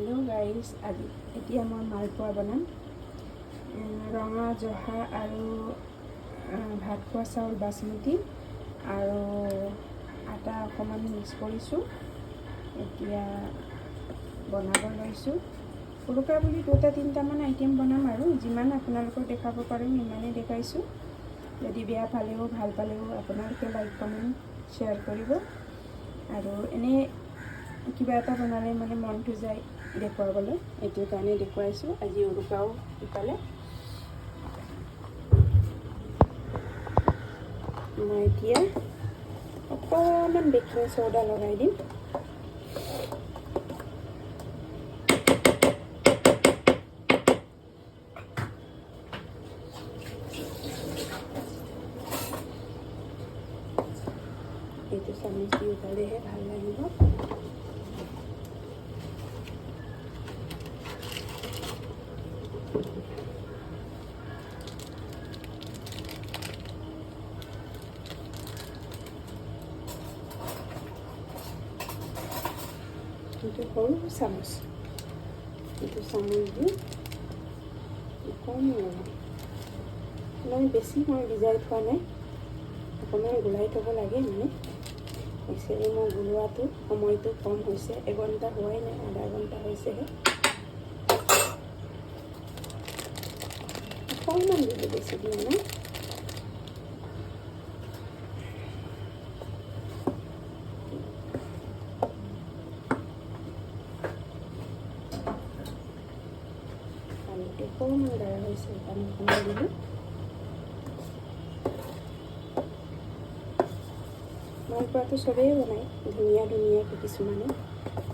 Hello' guys, এতিয়া মই মালপোৱা বনাম। ৰঙা জহা আৰু ভাত খোৱা চাউল বাচমতি আৰু আটা অকণমান মিক্স কৰিছোঁ। এতিয়া বনাব লৈছোঁ। উৰুকা বুলি 2-3টামান আইটেম বনাম আৰু যিমান আপোনালোকক দেখাব পাৰোঁ সিমানেই দেখাইছোঁ। যদি বেয়া পালেও ভাল পালেও আপোনালোকে লাইক কমেণ্ট শ্বেয়াৰ কৰিব। আৰু এনেই কিবা এটা বনালে মানে মনটো যায় দেখুৱাবলৈ, এইটোৰ কাৰণে দেখুৱাইছোঁ। আজি উৰুকাও ইফালে মই এতিয়া অকণমান বেকিং চ'ডা লগাই দিম। এইটো চামুচ দি উঠালেহে ভাল লাগিব। এইটো সৰু চামুচ, এইটো চামুচ দি কম বেছি মই ভিজাই থোৱা নাই, অকণমান গোলাই থ'ব লাগে। মানে একচুৱেলি মই গোলোৱাটো সময়টো কম হৈছে, 1 ঘণ্টা হোৱাই নাই, আধা ঘণ্টা হৈছেহে। অকণমান দিলোঁ, বেছি দিয়া নাই। পানীটো অকণমান গাঢ় হৈছে, পানী অকণমান দিলোঁ। মালপোৱাটো চবেই বনায় ধুনীয়াকৈ কিছুমানে।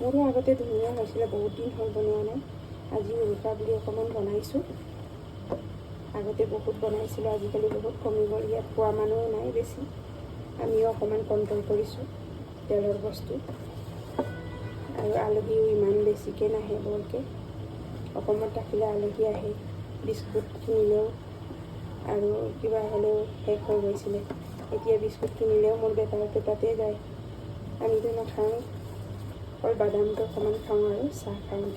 মোৰো আগতে ধুনীয়া হৈছিলে, বহুত দিন হ'ল বনোৱা নাই। আজি উৰুকা বুলি অকণমান বনাইছোঁ। আগতে বহুত বনাইছিলোঁ, আজিকালি বহুত কমি গ'ল। ইয়াত খোৱা মানুহ নাই বেছি, আমিও অকণমান কণ্ট্ৰল কৰিছোঁ তেলৰ বস্তু। আৰু আলহীও ইমান বেছিকৈ নাহে বৰকৈ। অসমত থাকিলে আলহী আহে, বিস্কুট কিনিলেও আৰু কিবা হ'লেও শেষ হৈ গৈছিলে। এতিয়া বিস্কুট কিনিলেও মোৰ বেটাৰটো তাতে যায়, আমিতো নাখাওঁ। অকল বাদামটো অকণমান খাওঁ আৰু চাহ খাওঁতে।